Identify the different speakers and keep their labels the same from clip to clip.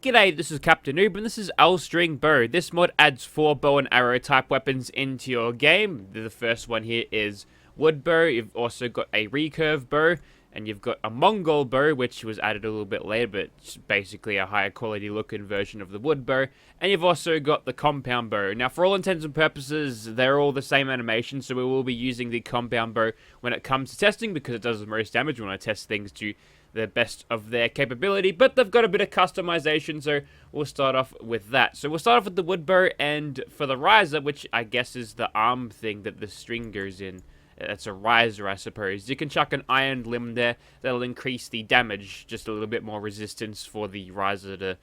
Speaker 1: G'day, this is Captainoob, and this is LString Bow. This mod adds 4 bow and arrow type weapons into your game. The first one here is wood bow. You've also got a recurve bow, and you've got a Mongol bow, which was added a little bit later, but it's basically a higher quality looking version of the wood bow. And you've also got the compound bow. Now, for all intents and purposes, they're all the same animation, so we will be using the compound bow when it comes to testing, because it does the most damage when I test things to the best of their capability, but they've got a bit of customization, so we'll start off with that. So we'll start off with the wood bow, and for the riser, which I guess is the arm thing that the string goes in, it's a riser, I suppose. You can chuck an iron limb there. That'll increase the damage, just a little bit more resistance for the riser to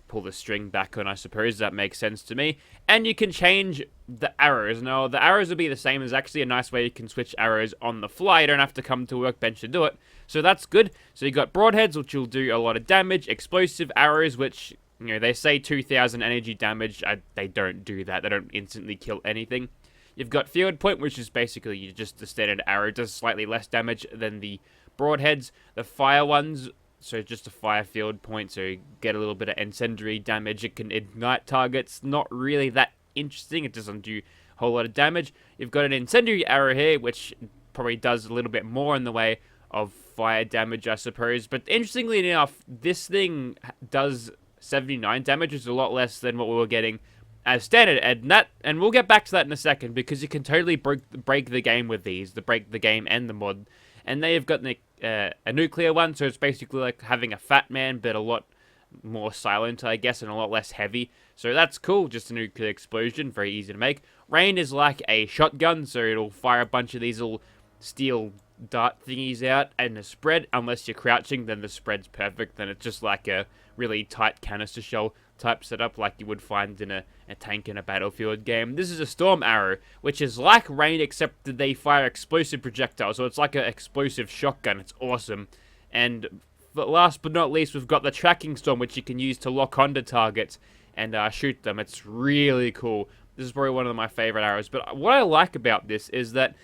Speaker 1: pull the string back on, I suppose. That makes sense to me. And you can change the arrows. Now, the arrows will be the same. There's actually a nice way you can switch arrows on the fly. You don't have to come to a workbench to do it. So that's good. So you got broadheads, which will do a lot of damage. Explosive arrows, which, you know, they say 2,000 energy damage. They don't do that. They don't instantly kill anything. You've got field point, which is basically just the standard arrow. It does slightly less damage than the broadheads. The fire ones, so just a fire field point, so you get a little bit of incendiary damage. It can ignite targets. Not really that interesting. It doesn't do a whole lot of damage. You've got an incendiary arrow here, which probably does a little bit more in the way of fire damage, I suppose. But interestingly enough, this thing does 79 damage, which is a lot less than what we were getting as standard. And we'll get back to that in a second, because you can totally break the game with these, break the game and the mod. And they've got a nuclear one, so it's basically like having a fat man, but a lot more silent, I guess, and a lot less heavy. So that's cool, just a nuclear explosion, very easy to make. Rain is like a shotgun, so it'll fire a bunch of these little steel dart thingies out, and the spread, unless you're crouching, then the spread's perfect. Then it's just like a really tight canister shell type setup, like you would find in a tank in a battlefield game. This is a storm arrow, which is like rain, except that they fire explosive projectiles, so it's like an explosive shotgun. It's awesome. And last but not least, we've got the tracking storm, which you can use to lock onto targets and shoot them. It's really cool. This is probably one of my favorite arrows. But what I like about this is that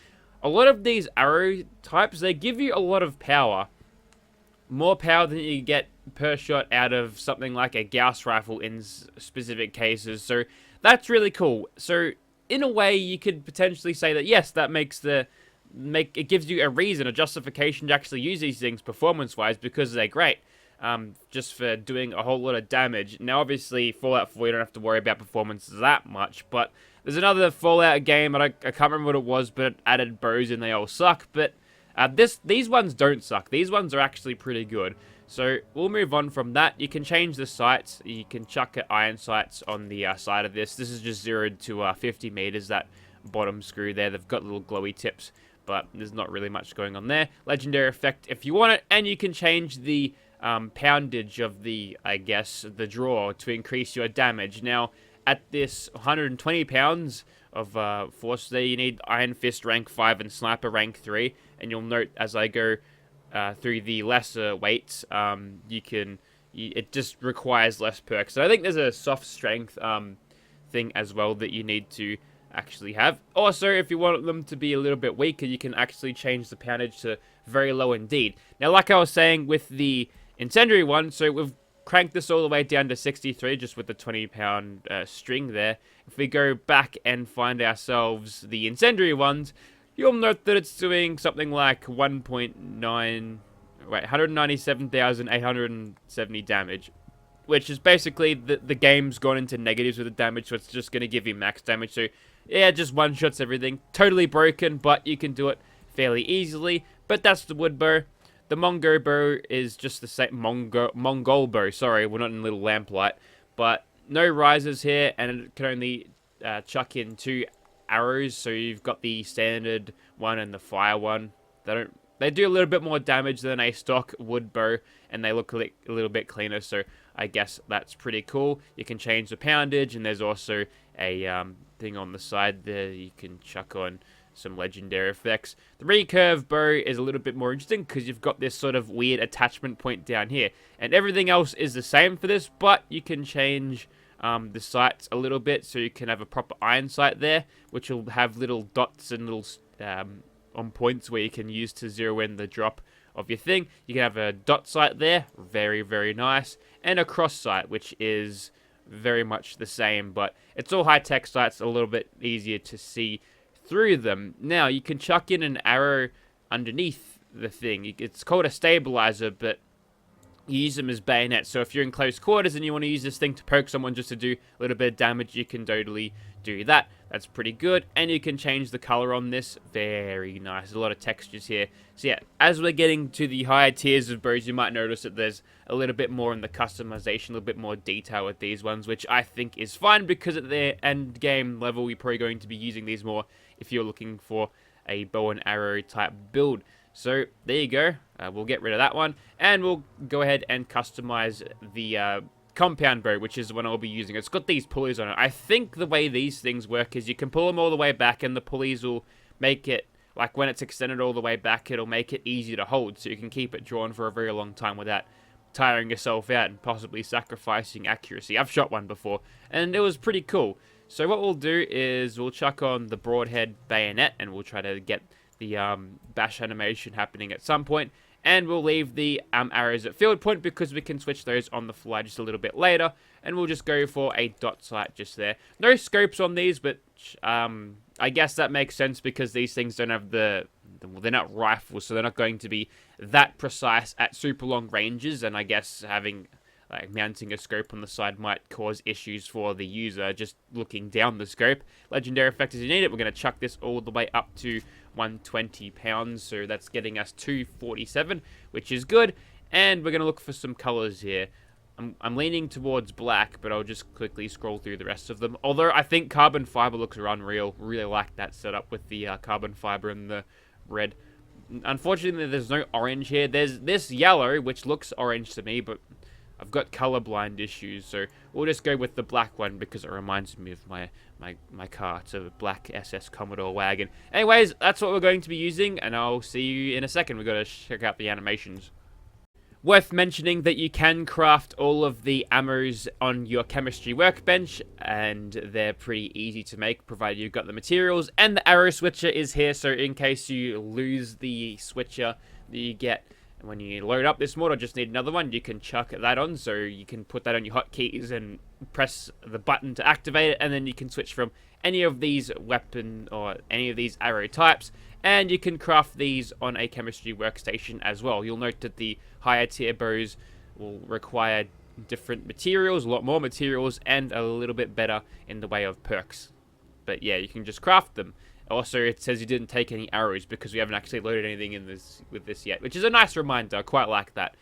Speaker 1: a lot of these arrow types, they give you a lot of power. More power than you get per shot out of something like a Gauss rifle in specific cases. So that's really cool. So in a way, you could potentially say that, yes, that it gives you a reason, a justification to actually use these things performance-wise, because they're great. Just for doing a whole lot of damage. Now, obviously, Fallout 4, you don't have to worry about performance that much, but there's another Fallout game, and I can't remember what it was, but it added bows and they all suck. But these ones don't suck. These ones are actually pretty good. So we'll move on from that. You can change the sights. You can chuck iron sights on the side of this. This is just 0 to 50 meters, that bottom screw there. They've got little glowy tips, but there's not really much going on there. Legendary effect if you want it, and you can change the poundage of the draw to increase your damage. Now, at this 120 pounds of force there, you need Iron Fist rank 5 and Sniper rank 3, and you'll note as I go through the lesser weights, it just requires less perks. So I think there's a soft strength thing as well that you need to actually have. Also, if you want them to be a little bit weaker, you can actually change the poundage to very low indeed. Now, like I was saying with the incendiary one, so we've cranked this all the way down to 63 just with the 20-pound string there. If we go back and find ourselves the incendiary ones, you'll note that it's doing something like 197,870 damage, which is basically the game's gone into negatives with the damage, so it's just going to give you max damage. So yeah, just one-shots everything. Totally broken, but you can do it fairly easily. But that's the wood bow. The Mongol bow is just the same. Mongol bow, sorry, we're not in Little Lamplight. But no risers here, and it can only chuck in 2 arrows. So you've got the standard one and the fire one. They do a little bit more damage than a stock wood bow, and they look a little bit cleaner, so I guess that's pretty cool. You can change the poundage, and there's also a thing on the side there you can chuck on some legendary effects. The recurve bow is a little bit more interesting because you've got this sort of weird attachment point down here, and everything else is the same for this, but you can change the sights a little bit, so you can have a proper iron sight there, which will have little dots and little on points where you can use to zero in the drop of your thing. You can have a dot sight there, very, very nice, and a cross sight, which is very much the same, but it's all high-tech sights, a little bit easier to see through them. Now, you can chuck in an arrow underneath the thing. It's called a stabilizer, but you use them as bayonets. So if you're in close quarters and you want to use this thing to poke someone just to do a little bit of damage, you can totally do that. That's pretty good. And you can change the color on this. Very nice. A lot of textures here. So yeah, as we're getting to the higher tiers of bows, you might notice that there's a little bit more in the customization, a little bit more detail with these ones, which I think is fine because at their end game level, you're probably going to be using these more if you're looking for a bow and arrow type build. So there you go. We'll get rid of that one, and we'll go ahead and customize the compound bow, which is the one I'll be using. It's got these pulleys on it. I think the way these things work is you can pull them all the way back, and the pulleys will make it, like when it's extended all the way back, it'll make it easy to hold, so you can keep it drawn for a very long time without tiring yourself out and possibly sacrificing accuracy. I've shot one before, and it was pretty cool. So what we'll do is we'll chuck on the broadhead bayonet, and we'll try to get the bash animation happening at some point, and we'll leave the arrows at field point because we can switch those on the fly just a little bit later, and we'll just go for a dot sight just there. No scopes on these, but I guess that makes sense because these things don't have they're not rifles, so they're not going to be that precise at super long ranges, and I guess having mounting a scope on the side might cause issues for the user just looking down the scope. Legendary effect as you need it. We're going to chuck this all the way up to 120 pounds, so that's getting us 247, which is good. And we're going to look for some colors here. I'm leaning towards black, but I'll just quickly scroll through the rest of them. Although I think carbon fiber looks unreal. Really like that setup with the carbon fiber and the red. Unfortunately, there's no orange here. There's this yellow, which looks orange to me, but I've got colorblind issues, so we'll just go with the black one because it reminds me of my car. It's a black SS Commodore wagon. Anyways, that's what we're going to be using, and I'll see you in a second. We've got to check out the animations. Worth mentioning that you can craft all of the ammos on your chemistry workbench, and they're pretty easy to make, provided you've got the materials. And the arrow switcher is here, so in case you lose the switcher that you get when you load up this mod or just need another one, you can chuck that on, so you can put that on your hotkeys and press the button to activate it, and then you can switch from any of these weapon or any of these arrow types, and you can craft these on a chemistry workstation as well. You'll note that the higher tier bows will require different materials, a lot more materials, and a little bit better in the way of perks. But yeah, you can just craft them. Also, it says you didn't take any arrows because we haven't actually loaded anything in this with this yet, which is a nice reminder. I quite like that.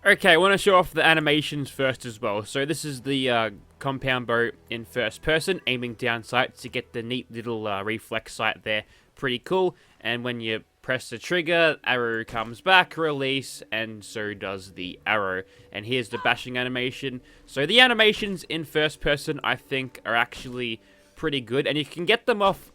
Speaker 1: Okay, I want to show off the animations first as well. So this is the compound bow in first person, aiming down sights to get the neat little reflex sight there. Pretty cool. And when you press the trigger, arrow comes back, release, and so does the arrow. And here's the bashing animation. So the animations in first person, I think, are actually pretty good, and you can get them off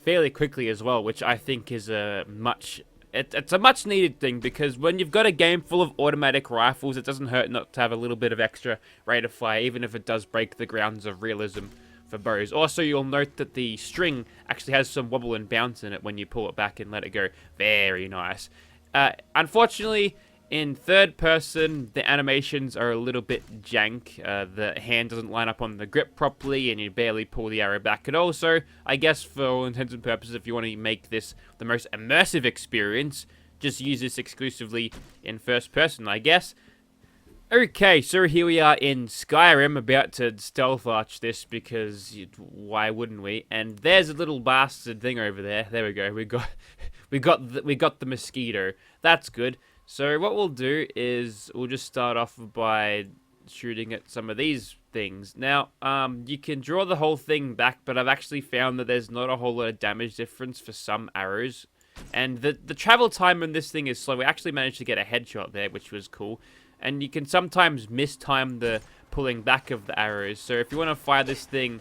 Speaker 1: fairly quickly as well, which I think is it's a much needed thing, because when you've got a game full of automatic rifles, it doesn't hurt not to have a little bit of extra rate of fire, even if it does break the grounds of realism for bows. Also, you'll note that the string actually has some wobble and bounce in it when you pull it back and let it go. Very nice. Unfortunately, in third person, the animations are a little bit jank. The hand doesn't line up on the grip properly, and you barely pull the arrow back at all. So, I guess for all intents and purposes, if you want to make this the most immersive experience, just use this exclusively in first person, I guess. Okay, so here we are in Skyrim, about to stealth arch this because why wouldn't we? And there's a little bastard thing over there. There we go. We got the mosquito. That's good. So what we'll do is we'll just start off by shooting at some of these things. Now, you can draw the whole thing back, but I've actually found that there's not a whole lot of damage difference for some arrows. And the travel time on this thing is slow. We actually managed to get a headshot there, which was cool. And you can sometimes mistime the pulling back of the arrows. So if you want to fire this thing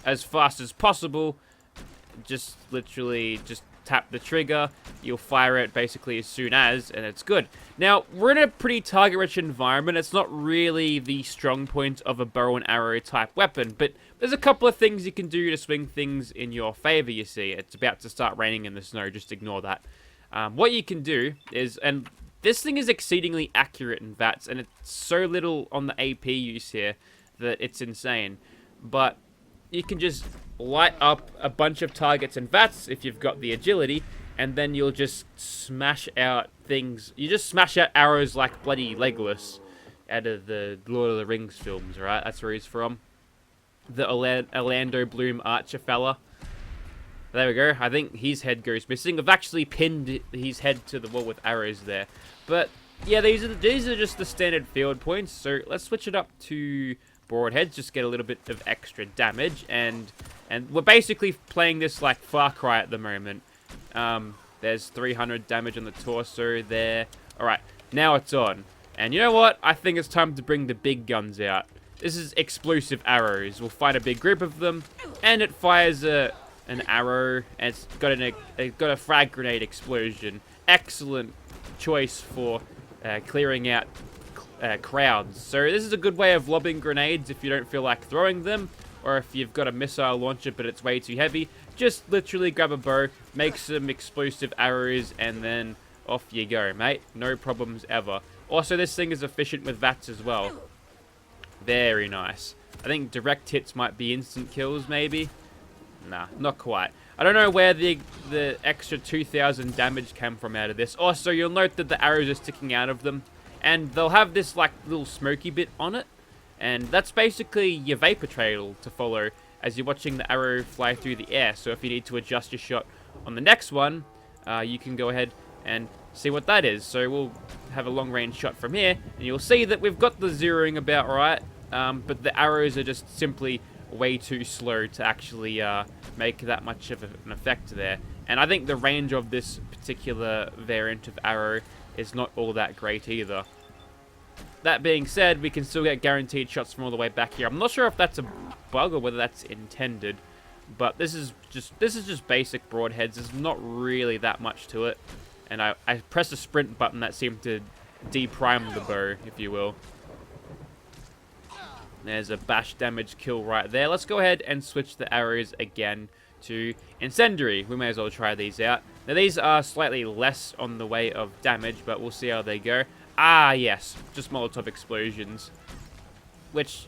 Speaker 1: as fast as possible, just literally just tap the trigger. You'll fire it basically as soon as, and it's good. Now, we're in a pretty target-rich environment. It's not really the strong point of a bow and arrow type weapon, but there's a couple of things you can do to swing things in your favor, you see. It's about to start raining in the snow, just ignore that. What you can do is, and this thing is exceedingly accurate in VATS, and it's so little on the AP use here that it's insane. But you can just light up a bunch of targets in VATS if you've got the agility, and then you'll just smash out things. You just smash out arrows like bloody Legolas out of the Lord of the Rings films, right? That's where he's from. The Orlando Bloom archer fella. There we go. I think his head goes missing. I've actually pinned his head to the wall with arrows there. But yeah, these are just the standard field points. So let's switch it up to broadheads. Just get a little bit of extra damage, and we're basically playing this like Far Cry at the moment. There's 300 damage on the torso there. All right, now it's on. And you know what? I think it's time to bring the big guns out. This is explosive arrows. We'll find a big group of them, and it fires an arrow, and it's got a frag grenade explosion. Excellent choice for clearing out crowds. So this is a good way of lobbing grenades if you don't feel like throwing them, or if you've got a missile launcher but it's way too heavy. Just literally grab a bow, make some explosive arrows, and then off you go, mate. No problems ever. Also, this thing is efficient with VATS as well. Very nice. I think direct hits might be instant kills, maybe? Nah, not quite. I don't know where the extra 2,000 damage came from out of this. Also, you'll note that the arrows are sticking out of them, and they'll have this like little smoky bit on it, and that's basically your vapor trail to follow as you're watching the arrow fly through the air. So if you need to adjust your shot on the next one, you can go ahead and see what that is. So we'll have a long range shot from here, and you'll see that we've got the zeroing about right, but the arrows are just simply way too slow to actually make that much of an effect there. And I think the range of this particular variant of arrow is not all that great either. That being said, we can still get guaranteed shots from all the way back here. I'm not sure if that's a bug or whether that's intended, but this is just basic broadheads. There's not really that much to it. And I pressed the sprint button that seemed to deprime the bow, if you will. There's a bash damage kill right there. Let's go ahead and switch the arrows again to incendiary. We may as well try these out. Now these are slightly less on the way of damage, but we'll see how they go. Ah, yes, just Molotov explosions. Which,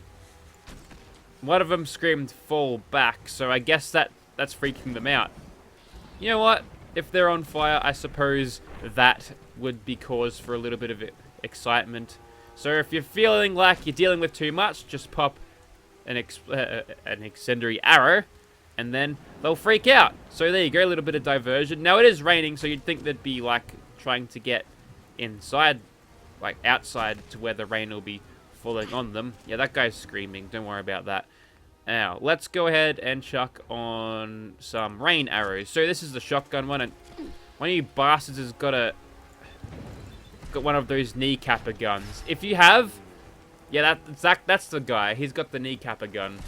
Speaker 1: one of them screamed fall back, so I guess that's freaking them out. You know what? If they're on fire, I suppose that would be cause for a little bit of excitement. So if you're feeling like you're dealing with too much, just pop an incendiary arrow, and then they'll freak out. So there you go, a little bit of diversion. Now it is raining, so you'd think they'd be like trying to get inside, like outside to where the rain will be falling on them. Yeah, that guy's screaming. Don't worry about that. Now, let's go ahead and chuck on some rain arrows. So this is the shotgun one, and one of you bastards has got one of those kneecapper guns. If you have, yeah, that's the guy. He's got the kneecapper gun.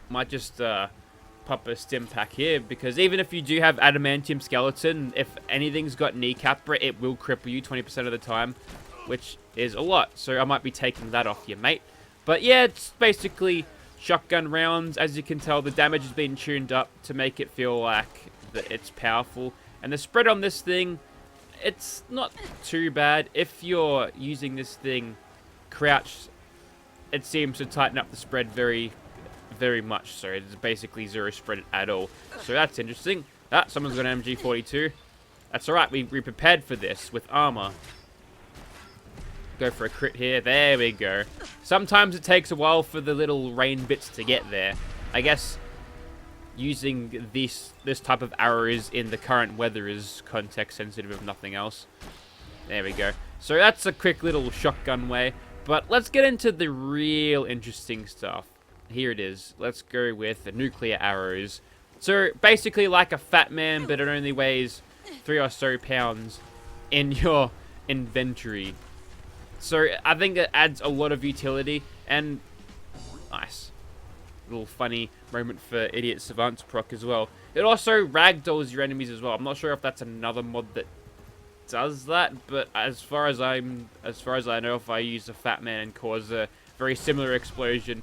Speaker 1: Might just pop a stim pack here, because even if you do have adamantium skeleton, if anything's got kneecapper, it will cripple you 20% of the time, which is a lot. So I might be taking that off you, mate. But yeah, it's basically shotgun rounds. As you can tell, the damage has been tuned up to make it feel like that it's powerful. And the spread on this thing, it's not too bad. If you're using this thing crouched, it seems to tighten up the spread very, very much so. It's basically zero spread at all. So that's interesting. Ah, someone's got an MG42. That's alright, we prepared for this with armor. Go for a crit here. There we go. Sometimes it takes a while for the little rain bits to get there. I guess using this type of arrows in the current weather is context sensitive if nothing else. There we go. So that's a quick little shotgun way. But let's get into the real interesting stuff. Here it is. Let's go with the nuclear arrows. So basically like a fat man, but it only weighs 3 or so pounds in your inventory. So I think it adds a lot of utility, and nice. Little funny moment for Idiot Savants proc as well. It also ragdolls your enemies as well. I'm not sure if that's another mod that does that, but as far as I know, if I use a fat man and cause a very similar explosion,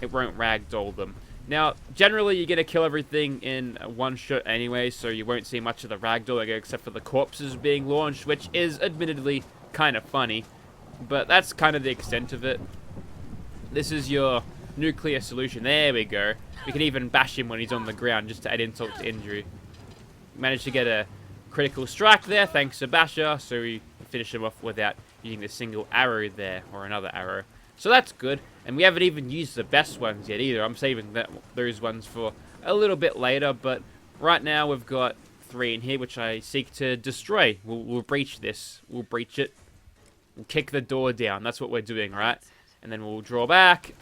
Speaker 1: it won't ragdoll them. Now, generally, you're going to kill everything in one shot anyway, so you won't see much of the ragdolling except for the corpses being launched, which is admittedly kind of funny. But that's kind of the extent of it. This is your nuclear solution. There we go. We can even bash him when he's on the ground just to add insult to injury. Managed to get a critical strike there, thanks to Basher, so we finish him off without using a single arrow there, or another arrow. So that's good, and we haven't even used the best ones yet either. I'm saving those ones for a little bit later, but right now we've got 3 in here, which I seek to destroy. We'll breach this. We'll breach it. We'll kick the door down. That's what we're doing, right? And then we'll draw back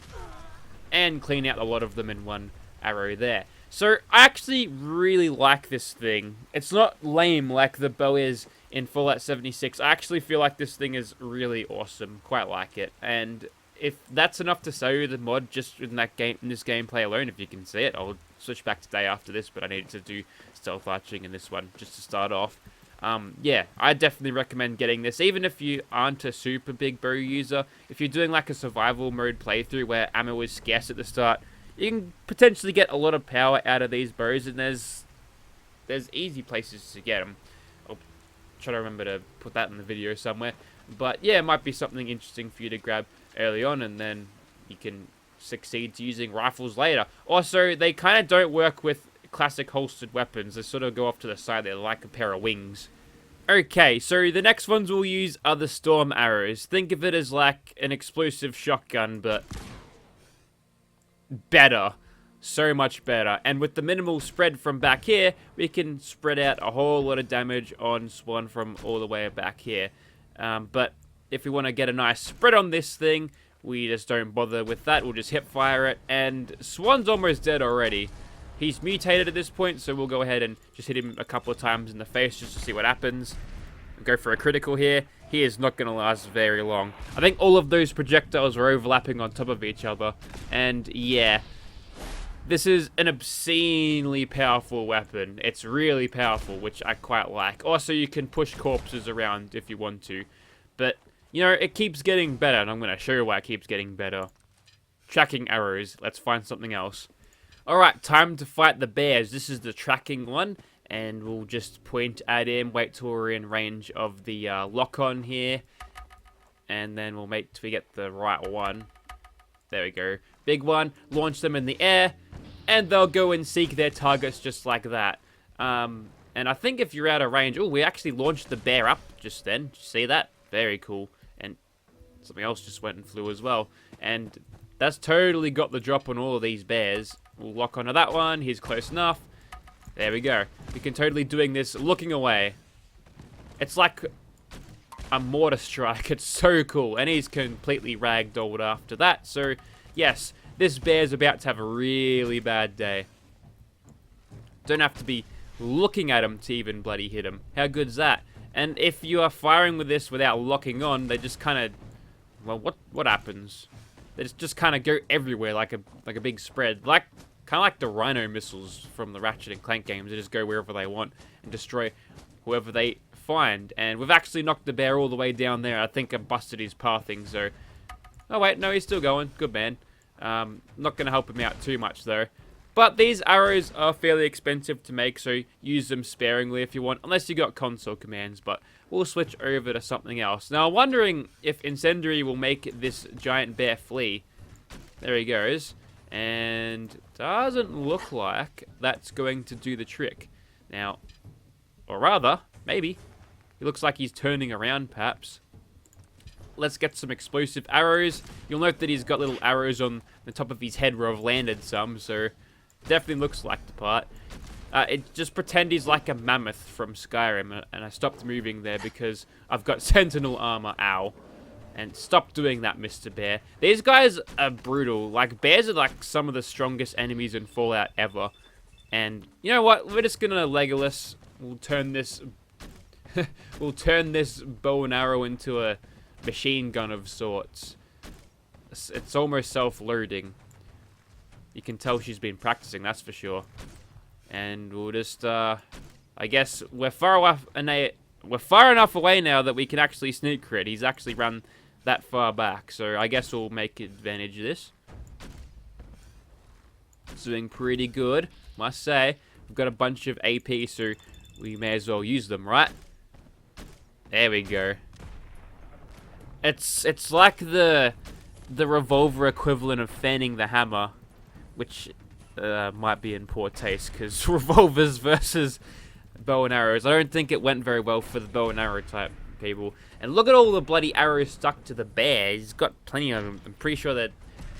Speaker 1: and clean out a lot of them in one arrow there. So I actually really like this thing. It's not lame like the bow is in Fallout 76. I actually feel like this thing is really awesome. Quite like it. And if that's enough to sell you the mod just in this gameplay alone, if you can see it, I'll switch back today after this, but I needed to do stealth arching in this one just to start off. Yeah, I definitely recommend getting this, even if you aren't a super big bow user. If you're doing like a survival mode playthrough where ammo is scarce at the start, you can potentially get a lot of power out of these bows, and there's easy places to get them. I'll try to remember to put that in the video somewhere. But yeah, it might be something interesting for you to grab early on, and then you can succeed to using rifles later. Also, they kind of don't work with classic holstered weapons. They sort of go off to the side. They're like a pair of wings. Okay, so the next ones we'll use are the storm arrows. Think of it as like an explosive shotgun, but better. So much better. And with the minimal spread from back here, we can spread out a whole lot of damage on Swan from all the way back here. But if we want to get a nice spread on this thing, we just don't bother with that. We'll just hip fire it, and Swan's almost dead already. He's mutated at this point, so we'll go ahead and just hit him a couple of times in the face just to see what happens. Go for a critical here. He is not going to last very long. I think all of those projectiles are overlapping on top of each other. And yeah, this is an obscenely powerful weapon. It's really powerful, which I quite like. Also, you can push corpses around if you want to. But, you know, it keeps getting better, and I'm going to show you why it keeps getting better. Tracking arrows. Let's find something else. Alright, time to fight the bears. This is the tracking one, and we'll just point at him, wait till we're in range of the lock-on here, and then we'll make sure we get the right one. There we go. Big one, launch them in the air, and they'll go and seek their targets just like that. And I think if you're out of range... Oh, we actually launched the bear up just then. Did you see that? Very cool. And something else just went and flew as well. And that's totally got the drop on all of these bears. We'll lock onto that one. He's close enough. There we go. We can totally doing this looking away. It's like a mortar strike. It's so cool. And he's completely ragdolled after that. So, yes, this bear's about to have a really bad day. Don't have to be looking at him to even bloody hit him. How good's that? And if you are firing with this without locking on, they just kind of... Well, what happens? They just kind of go everywhere like a big spread. Kind of like the Rhino missiles from the Ratchet and Clank games. They just go wherever they want and destroy whoever they find. And we've actually knocked the bear all the way down there. I think I busted his pathing, so... Oh, wait, no, he's still going. Good man. Not going to help him out too much, though. But these arrows are fairly expensive to make, so use them sparingly if you want, unless you got console commands, but we'll switch over to something else. Now, I'm wondering if Incendiary will make this giant bear flee. There he goes. And doesn't look like that's going to do the trick. Now, or rather, maybe. He looks like he's turning around, perhaps. Let's get some explosive arrows. You'll note that he's got little arrows on the top of his head where I've landed some, so definitely looks like the part. Just pretend he's like a mammoth from Skyrim, and I stopped moving there because I've got sentinel armor. Ow. And stop doing that, Mr. Bear. These guys are brutal. Like, bears are like some of the strongest enemies in Fallout ever. And you know what? We're just gonna Legolas. We'll turn this bow and arrow into a machine gun of sorts. It's almost self-loading. You can tell she's been practicing, that's for sure. And we'll just, I guess we're far enough away now that we can actually sneak crit. He's actually run that far back, so I guess we'll make advantage of this. It's doing pretty good, must say. We've got a bunch of AP, so we may as well use them, right? There we go. It's like the revolver equivalent of fanning the hammer, which might be in poor taste, because revolvers versus bow and arrows. I don't think it went very well for the bow and arrow type people. And look at all the bloody arrows stuck to the bear. He's got plenty of them. I'm pretty sure that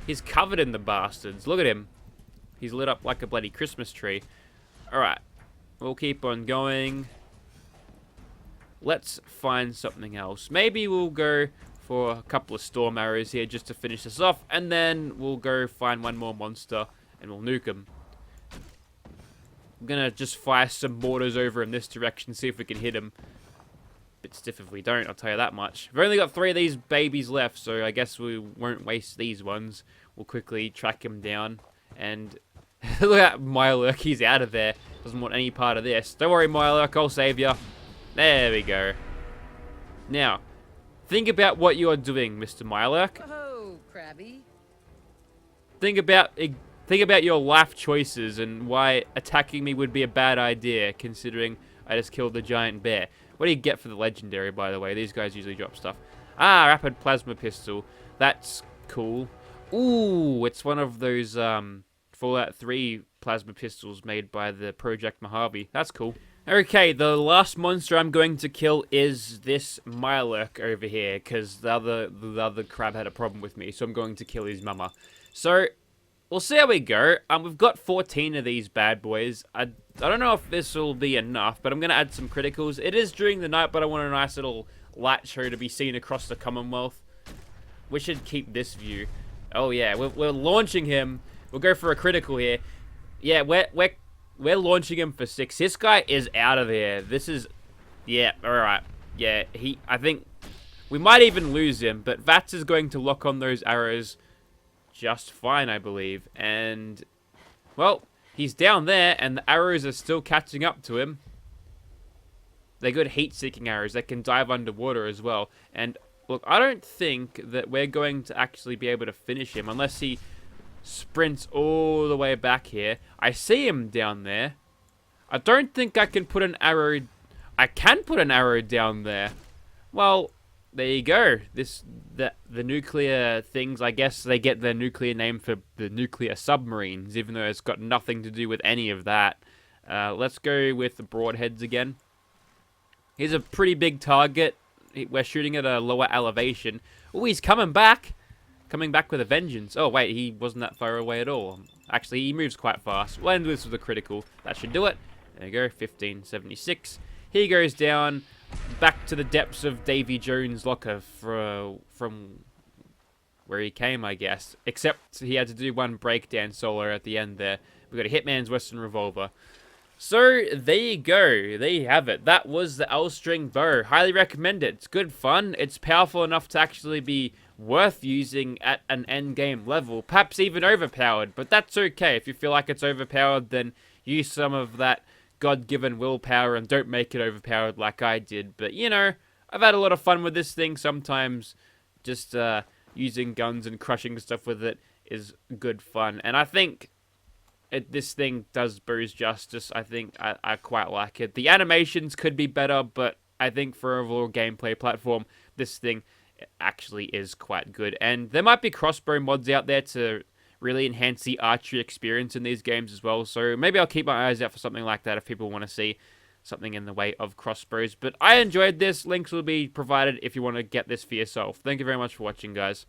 Speaker 1: he's covered in the bastards. Look at him. He's lit up like a bloody Christmas tree. Alright. We'll keep on going. Let's find something else. Maybe we'll go for a couple of storm arrows here just to finish this off. And then we'll go find one more monster and we'll nuke him. I'm gonna just fire some mortars over in this direction, see if we can hit him. Bit stiff if we don't, I'll tell you that much. We've only got 3 of these babies left, so I guess we won't waste these ones. We'll quickly track him down. And look at Mylurk, he's out of there. Doesn't want any part of this. Don't worry, Mylurk, I'll save you. There we go. Now, think about what you're doing, Mr. Mylurk.
Speaker 2: Oh, Krabby.
Speaker 1: Think about your life choices and why attacking me would be a bad idea, considering I just killed the giant bear. What do you get for the legendary, by the way? These guys usually drop stuff. Ah, rapid plasma pistol. That's cool. Ooh, it's one of those Fallout 3 plasma pistols made by the Project Mojave. That's cool. Okay, the last monster I'm going to kill is this Mylurk over here, because the other crab had a problem with me, so I'm going to kill his mama. So, we'll see how we go. We've got 14 of these bad boys. I don't know if this will be enough, but I'm going to add some criticals. It is during the night, but I want a nice little light show to be seen across the Commonwealth. We should keep this view. Oh yeah, we're launching him. We'll go for a critical here. Yeah, we're launching him for 6. This guy is out of here. This is, yeah, all right. Yeah, I think we might even lose him, but Vats is going to lock on those arrows just fine, I believe. And, well, he's down there, and the arrows are still catching up to him. They're good heat-seeking arrows. They can dive underwater as well. And, look, I don't think that we're going to actually be able to finish him unless he sprints all the way back here. I see him down there. I don't think I can put an arrow... I can put an arrow down there. Well, there you go. The nuclear things, I guess they get their nuclear name for the nuclear submarines, even though it's got nothing to do with any of that. Let's go with the broadheads again. He's a pretty big target. We're shooting at a lower elevation. Oh, he's coming back. Coming back with a vengeance. Oh, wait, he wasn't that far away at all. Actually, he moves quite fast. We'll end this with a critical. That should do it. There you go, 1576. He goes down back to the depths of Davy Jones' locker from where he came, I guess. Except he had to do one breakdown solo at the end there. We got a Hitman's Western Revolver. So, there you go. There you have it. That was the LString bow. Highly recommend it. It's good fun. It's powerful enough to actually be worth using at an end game level. Perhaps even overpowered, but that's okay. If you feel like it's overpowered, then use some of that God-given willpower and don't make it overpowered like I did. But, you know, I've had a lot of fun with this thing. Sometimes just using guns and crushing stuff with it is good fun. And I think this thing does Boo's justice. I think I quite like it. The animations could be better, but I think for overall gameplay platform, this thing actually is quite good. And there might be crossbow mods out there to really enhance the archery experience in these games as well. So maybe I'll keep my eyes out for something like that if people want to see something in the way of crossbows. But I enjoyed this. Links will be provided if you want to get this for yourself. Thank you very much for watching, guys.